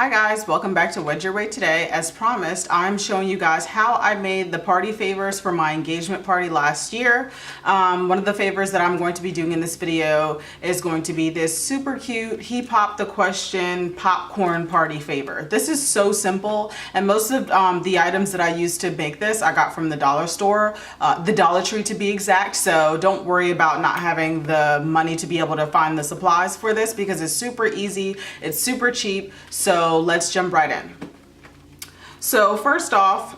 Hi guys, welcome back to WED Your Way. Today, as promised, I'm showing you guys how I made the party favors for my engagement party last year. One of the favors that I'm going to be doing in this video is going to be this super cute He Popped the Question popcorn party favor. This is so simple, and most of the items that I used to make this I got from the dollar store, the Dollar Tree to be exact, so don't worry about not having the money to be able to find the supplies for this because it's super easy, it's super cheap. So let's jump right in. So first off,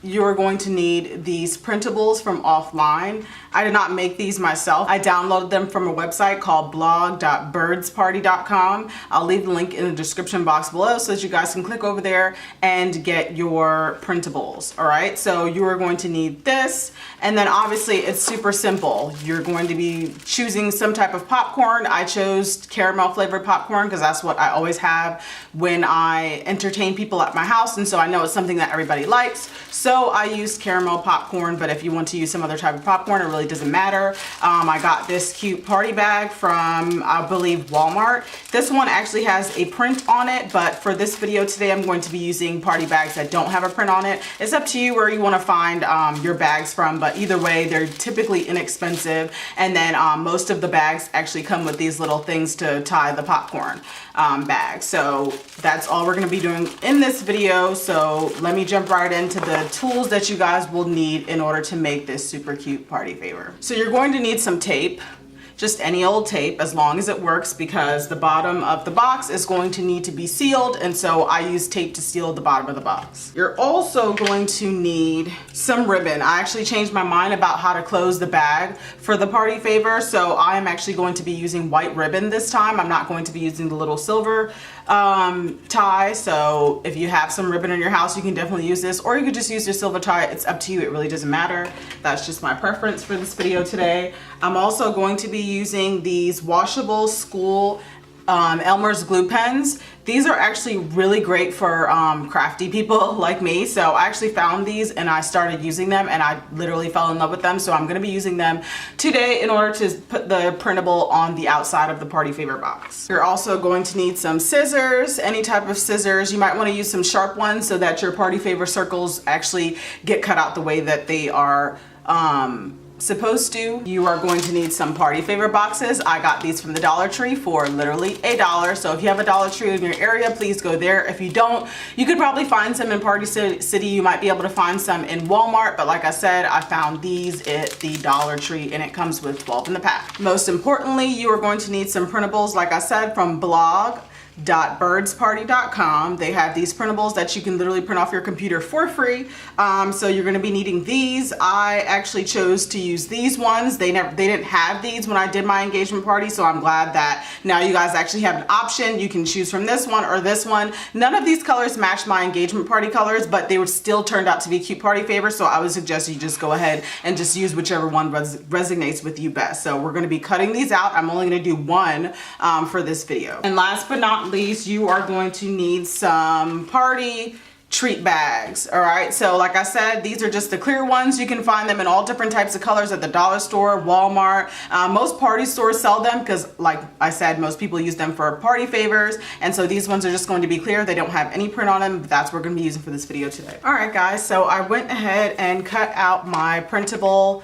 you're going to need these printables from offline. I did not make these myself. I downloaded them from a website called blog.birdsparty.com. I'll leave the link in the description box below so that you guys can click over there and get your printables. All right, so you are going to need this, and then obviously it's super simple. You're going to be choosing some type of popcorn. I chose caramel flavored popcorn because that's what I always have when I entertain people at my house, and so I know it's something that everybody likes. So I used caramel popcorn, but if you want to use some other type of popcorn, it really doesn't matter. I got this cute party bag from, I believe, Walmart. This one actually has a print on it, but for this video today, I'm going to be using party bags that don't have a print on it. It's up to you where you want to find your bags from, but either way, they're typically inexpensive. And then most of the bags actually come with these little things to tie the popcorn bag. So that's all we're going to be doing in this video. So let me jump right into the tools that you guys will need in order to make this super cute party favor. So you're going to need some tape, just any old tape as long as it works, because the bottom of the box is going to need to be sealed, and so I use tape to seal the bottom of the box. You're also going to need some ribbon. I actually changed my mind about how to close the bag for the party favor, so I am actually going to be using white ribbon this time. I'm not going to be using the little silver tie. So if you have some ribbon in your house, you can definitely use this, or you could just use your silver tie. It's up to you, it really doesn't matter. That's just my preference for this video today. I'm also going to be using these washable school Elmer's glue pens. These are actually really great for crafty people like me. So I actually found these and I started using them and I literally fell in love with them. So I'm going to be using them today in order to put the printable on the outside of the party favor box. You're also going to need some scissors, any type of scissors. You might want to use some sharp ones so that your party favor circles actually get cut out the way that they are supposed to. You are going to need some party favor boxes. I got these from the Dollar Tree for literally $1. So if you have a Dollar Tree in your area, please go there. If you don't, you could probably find some in Party City. You might be able to find some in Walmart, but like I said, I found these at the Dollar Tree and it comes with 12 in the pack. Most importantly, you are going to need some printables, like I said, from blog.birdsparty.com. They have these printables that you can literally print off your computer for free. So you're going to be needing these. I actually chose to use these ones. They didn't have these when I did my engagement party, so I'm glad that now you guys actually have an option. You can choose from this one or this one. None of these colors match my engagement party colors, but they would still turned out to be cute party favors, so I would suggest you just go ahead and just use whichever one resonates with you best. So we're going to be cutting these out. I'm only going to do one for this video. And last but not least, you are going to need some party treat bags. All right, so like I said, these are just the clear ones. You can find them in all different types of colors at the dollar store, Walmart. Most party stores sell them because, like I said, most people use them for party favors, and so these ones are just going to be clear. They don't have any print on them, but that's what we're going to be using for this video today. All right guys, so I went ahead and cut out my printable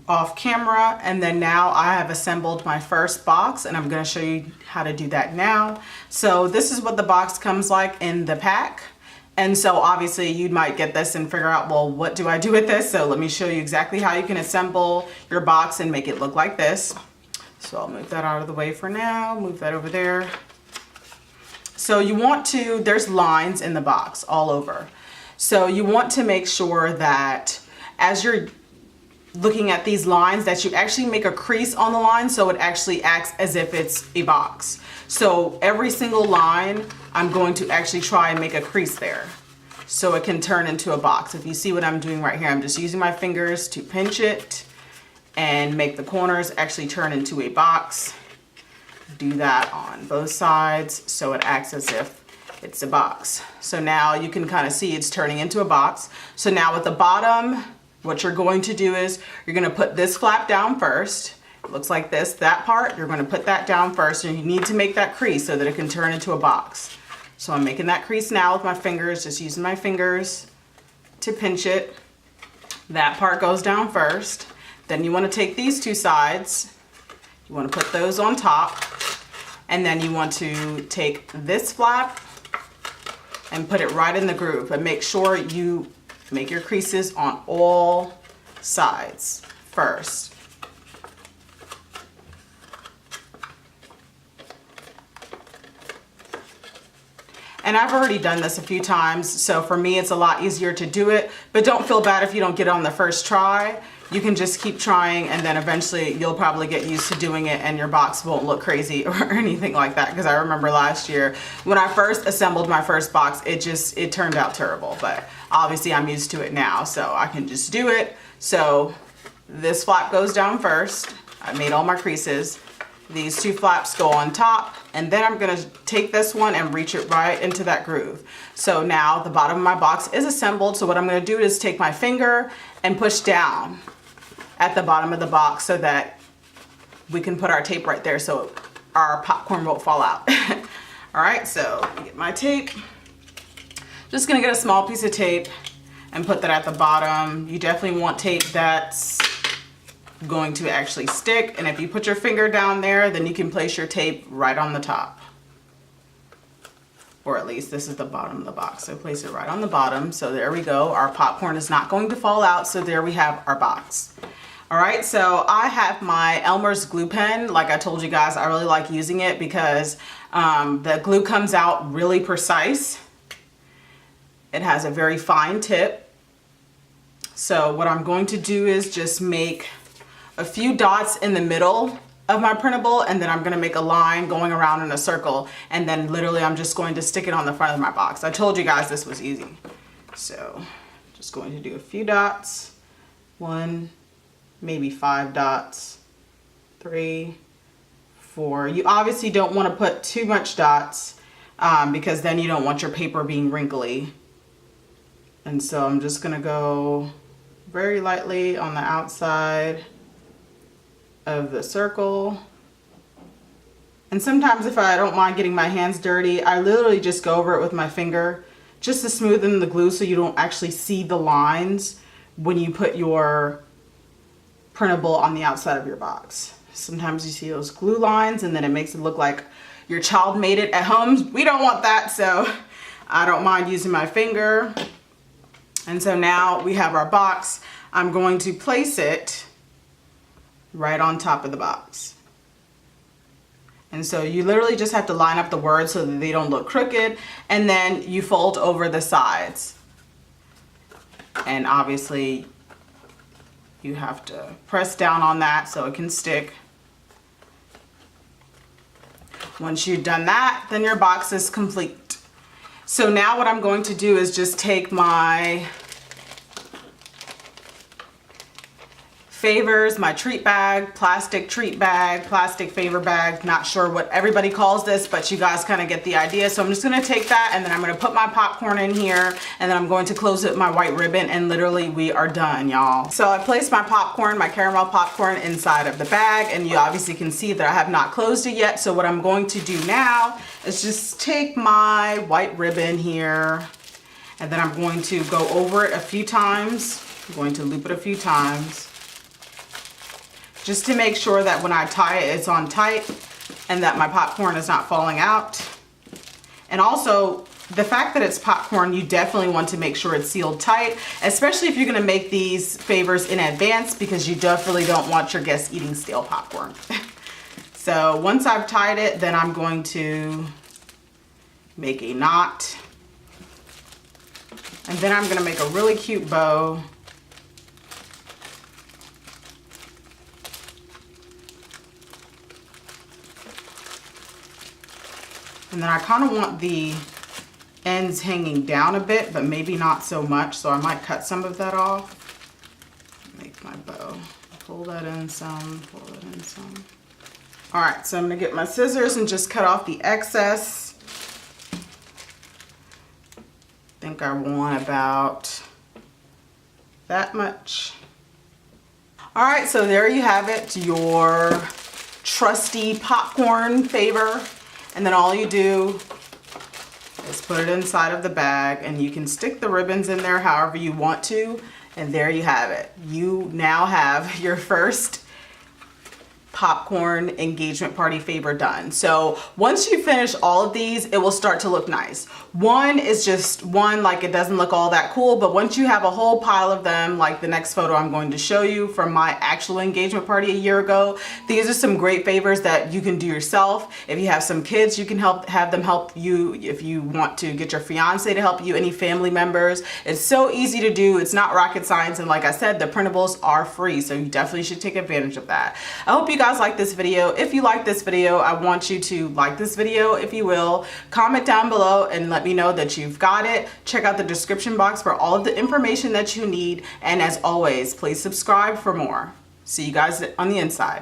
off camera, and then now I have assembled my first box, and I'm going to show you how to do that now. So this is what the box comes like in the pack, and so obviously you might get this and figure out, well, what do I do with this? So let me show you exactly how you can assemble your box and make it look like this. So I'll move that out of the way for now, move that over there. So you want to, there's lines in the box all over, so you want to make sure that as you're looking at these lines that you actually make a crease on the line so it actually acts as if it's a box. So every single line, I'm going to actually try and make a crease there so it can turn into a box. If you see what I'm doing right here, I'm just using my fingers to pinch it and make the corners actually turn into a box. Do that on both sides so it acts as if it's a box. So now you can kind of see it's turning into a box. So now at the bottom, what you're going to do is you're going to put this flap down first. It looks like this, that part, you're going to put that down first, and you need to make that crease so that it can turn into a box. So I'm making that crease now with my fingers, just using my fingers to pinch it. That part goes down first. Then you want to take these two sides, you want to put those on top, and then you want to take this flap and put it right in the groove, and make sure you make your creases on all sides first. And I've already done this a few times, so for me it's a lot easier to do it, but don't feel bad if you don't get it on the first try. You can just keep trying, and then eventually you'll probably get used to doing it and your box won't look crazy or anything like that. Because I remember last year when I first assembled my first box, it turned out terrible, but obviously I'm used to it now, so I can just do it. So this flap goes down first. I made all my creases. These two flaps go on top, and then I'm gonna take this one and reach it right into that groove. So now the bottom of my box is assembled. So what I'm gonna do is take my finger and push down at the bottom of the box so that we can put our tape right there so our popcorn won't fall out. All right, so get my tape. Just gonna get a small piece of tape and put that at the bottom. You definitely want tape that's going to actually stick, and if you put your finger down there, then you can place your tape right on the top, or at least this is the bottom of the box, so place it right on the bottom. So there we go, our popcorn is not going to fall out. So there we have our box. All right, so I have my Elmer's glue pen. Like I told you guys, I really like using it because the glue comes out really precise. It has a very fine tip. So what I'm going to do is just make a few dots in the middle of my printable, and then I'm gonna make a line going around in a circle, and then literally I'm just going to stick it on the front of my box. I told you guys this was easy. So just going to do a few dots, 1, maybe 5 dots, 3, 4. You obviously don't want to put too much dots because then you don't want your paper being wrinkly. And so I'm just gonna go very lightly on the outside of the circle. And sometimes if I don't mind getting my hands dirty, I literally just go over it with my finger just to smoothen the glue so you don't actually see the lines when you put your printable on the outside of your box. Sometimes you see those glue lines and then it makes it look like your child made it at home. We don't want that, so I don't mind using my finger. And so now we have our box. I'm going to place it right on top of the box. And so you literally just have to line up the words so that they don't look crooked, and then you fold over the sides. And obviously you have to press down on that so it can stick. Once you've done that, then your box is complete. So now what I'm going to do is just take my favors, my treat bag, plastic favor bag, not sure what everybody calls this, but you guys kind of get the idea. So I'm just gonna take that, and then I'm gonna put my popcorn in here, and then I'm going to close it with my white ribbon, and literally we are done, y'all. So I placed my popcorn, my caramel popcorn, inside of the bag, and you obviously can see that I have not closed it yet. So what I'm going to do now is just take my white ribbon here, and then I'm going to go over it a few times. I'm going to loop it a few times, just to make sure that when I tie it, it's on tight and that my popcorn is not falling out. And also, the fact that it's popcorn, you definitely want to make sure it's sealed tight, especially if you're gonna make these favors in advance, because you definitely don't want your guests eating stale popcorn. So once I've tied it, then I'm going to make a knot. And then I'm gonna make a really cute bow. And then I kind of want the ends hanging down a bit, but maybe not so much. So I might cut some of that off. Make my bow. Pull that in some, pull that in some. All right, so I'm gonna get my scissors and just cut off the excess. I think I want about that much. All right, so there you have it, your trusty popcorn favor. And then all you do is Just put it inside of the bag, and you can stick the ribbons in there however you want to, and there you have it. You now have your first popcorn engagement party favor done. So once you finish all of these, it will start to look nice. One is just one, like it doesn't look all that cool, but once you have a whole pile of them, like the next photo I'm going to show you from my actual engagement party a year ago, these are some great favors that you can do yourself. If you have some kids, you can have them help you. If you want to get your fiance to help you, any family members, it's so easy to do. It's not rocket science, and like I said, the printables are free, so you definitely should take advantage of that. I hope you guys like this video. If you like this video, I want you to like this video, if you will. Comment down below and let me know that you've got it. Check out the description box for all of the information that you need, and as always, please subscribe for more. See you guys on the inside.